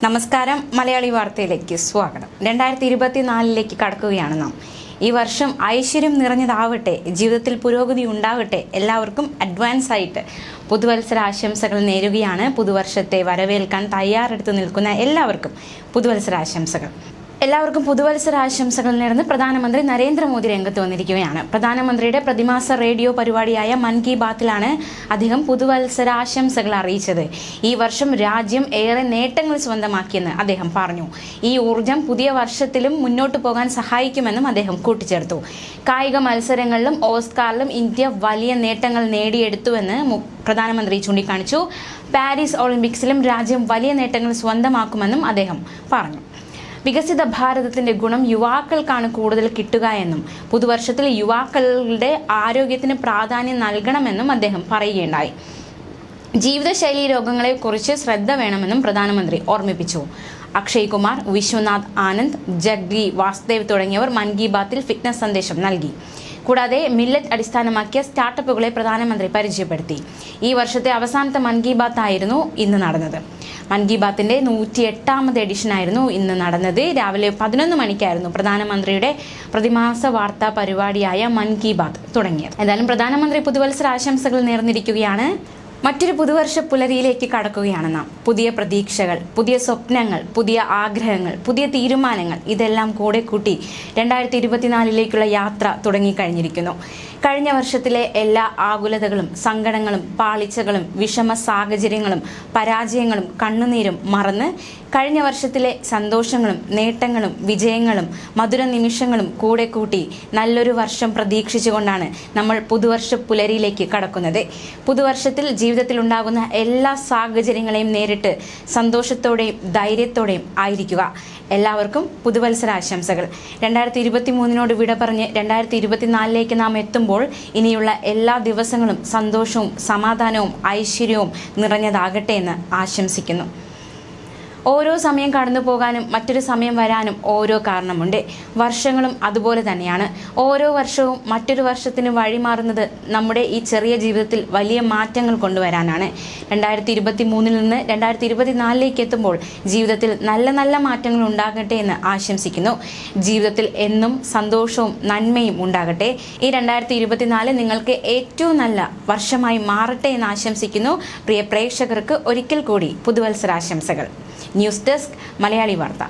നമസ്കാരം. മലയാളി വാർത്തയിലേക്ക് സ്വാഗതം. 2024 കടക്കുകയാണ് നാം. ഈ വർഷം ഐശ്വര്യം നിറഞ്ഞതാവട്ടെ, ജീവിതത്തിൽ പുരോഗതി ഉണ്ടാവട്ടെ. എല്ലാവർക്കും അഡ്വാൻസ് ആയിട്ട് പുതുവത്സര ആശംസകൾ നേരുകയാണ്. പുതുവർഷത്തെ വരവേൽക്കാൻ തയ്യാറെടുത്ത് നിൽക്കുന്ന എല്ലാവർക്കും പുതുവത്സര ആശംസകൾ. എല്ലാവർക്കും പുതുവത്സര ആശംസകൾ നേർന്ന് പ്രധാനമന്ത്രി നരേന്ദ്രമോദി രംഗത്ത് വന്നിരിക്കുകയാണ്. പ്രധാനമന്ത്രിയുടെ പ്രതിമാസ റേഡിയോ പരിപാടിയായ മൻ കി ബാത്തിലാണ് അദ്ദേഹം പുതുവത്സര ആശംസകൾ അറിയിച്ചത്. ഈ വർഷം രാജ്യം ഏറെ നേട്ടങ്ങൾ സ്വന്തമാക്കിയെന്ന് അദ്ദേഹം പറഞ്ഞു. ഈ ഊർജം പുതിയ വർഷത്തിലും മുന്നോട്ട് പോകാൻ സഹായിക്കുമെന്നും അദ്ദേഹം കൂട്ടിച്ചേർത്തു. കായിക മത്സരങ്ങളിലും ഓസ്കാറിലും ഇന്ത്യ വലിയ നേട്ടങ്ങൾ നേടിയെടുത്തുവെന്ന് പ്രധാനമന്ത്രി ചൂണ്ടിക്കാണിച്ചു. പാരീസ് ഒളിമ്പിക്സിലും രാജ്യം വലിയ നേട്ടങ്ങൾ സ്വന്തമാക്കുമെന്നും അദ്ദേഹം പറഞ്ഞു. വികസിത ഭാരതത്തിന്റെ ഗുണം യുവാക്കൾക്കാണ് കൂടുതൽ കിട്ടുക എന്നും പുതുവർഷത്തിൽ യുവാക്കളുടെ ആരോഗ്യത്തിന് പ്രാധാന്യം നൽകണമെന്നും അദ്ദേഹം പറയുകയുണ്ടായി. ജീവിതശൈലി രോഗങ്ങളെക്കുറിച്ച് ശ്രദ്ധ വേണമെന്നും പ്രധാനമന്ത്രി ഓർമ്മിപ്പിച്ചു. അക്ഷയ് കുമാർ, വിശ്വനാഥ് ആനന്ദ്, ജഗ്ഗി വാസുദേവ് തുടങ്ങിയവർ മൻ കി ബാത്തിൽ ഫിറ്റ്നസ് സന്ദേശം നൽകി. കൂടാതെ മില്ലറ്റ് അടിസ്ഥാനമാക്കിയ സ്റ്റാർട്ടപ്പുകളെ പ്രധാനമന്ത്രി പരിചയപ്പെടുത്തി. ഈ വർഷത്തെ അവസാനത്തെ മൻ കി ബാത്ത് ആയിരുന്നു ഇന്ന് നടന്നത്. മൻ കി ബാത്തിന്റെ 108ാമത് എഡിഷനായിരുന്നു ഇന്ന് നടന്നത്. രാവിലെ 11 മണിക്കായിരുന്നു പ്രധാനമന്ത്രിയുടെ പ്രതിമാസ വാർത്താ പരിപാടിയായ മൻ കി ബാത്ത് തുടങ്ങിയത്. എന്തായാലും പ്രധാനമന്ത്രി പുതുവത്സര ആശംസകൾ നേർന്നിരിക്കുകയാണ്. മറ്റൊരു പുതുവർഷ പുലരിയിലേക്ക് കടക്കുകയാണ് നാം. പുതിയ പ്രതീക്ഷകൾ, പുതിയ സ്വപ്നങ്ങൾ, പുതിയ ആഗ്രഹങ്ങൾ, പുതിയ തീരുമാനങ്ങൾ, ഇതെല്ലാം കൂടെ കൂട്ടി 2024 യാത്ര തുടങ്ങിക്കഴിഞ്ഞിരിക്കുന്നു. കഴിഞ്ഞ വർഷത്തിലെ എല്ലാ ആകുലതകളും സങ്കടങ്ങളും പാളിച്ചകളും വിഷമ സാഹചര്യങ്ങളും പരാജയങ്ങളും കണ്ണുനീരും മറന്ന് കഴിഞ്ഞ വർഷത്തിലെ സന്തോഷങ്ങളും നേട്ടങ്ങളും വിജയങ്ങളും മധുര നിമിഷങ്ങളും കൂടെ കൂട്ടി നല്ലൊരു വർഷം പ്രതീക്ഷിച്ചുകൊണ്ടാണ് നമ്മൾ പുതുവർഷ പുലരിയിലേക്ക് കടക്കുന്നത്. പുതുവർഷത്തിൽ ജീവിതത്തിൽ ഉണ്ടാകുന്ന എല്ലാ സാഹചര്യങ്ങളെയും നേരിട്ട് സന്തോഷത്തോടെയും ധൈര്യത്തോടെയും ആയിരിക്കുക. എല്ലാവർക്കും പുതുവത്സര ആശംസകൾ. 2023 വിട പറഞ്ഞ് 2024 നാം എത്തുമ്പോൾ ഇനിയുള്ള എല്ലാ ദിവസങ്ങളും സന്തോഷവും സമാധാനവും ഐശ്വര്യവും നിറഞ്ഞതാകട്ടെ എന്ന് ആശംസിക്കുന്നു. ഓരോ സമയം കടന്നു പോകാനും മറ്റൊരു സമയം വരാനും ഓരോ കാരണമുണ്ട്. വർഷങ്ങളും അതുപോലെ തന്നെയാണ്. ഓരോ വർഷവും മറ്റൊരു വർഷത്തിന് വഴിമാറുന്നത് നമ്മുടെ ഈ ചെറിയ ജീവിതത്തിൽ വലിയ മാറ്റങ്ങൾ കൊണ്ടുവരാനാണ്. 2023 നിന്ന് 2024 എത്തുമ്പോൾ ജീവിതത്തിൽ നല്ല നല്ല മാറ്റങ്ങൾ ഉണ്ടാകട്ടെ എന്ന് ആശംസിക്കുന്നു. ജീവിതത്തിൽ എന്നും സന്തോഷവും നന്മയും ഉണ്ടാകട്ടെ. ഈ 2024 നിങ്ങൾക്ക് ഏറ്റവും നല്ല വർഷമായി മാറട്ടെ എന്ന് ആശംസിക്കുന്നു. പ്രിയ പ്രേക്ഷകർക്ക് ഒരിക്കൽ കൂടി പുതുവത്സരാശംസകൾ. ന്യൂസ് ഡെസ്ക്, മലയാളി വാർത്ത.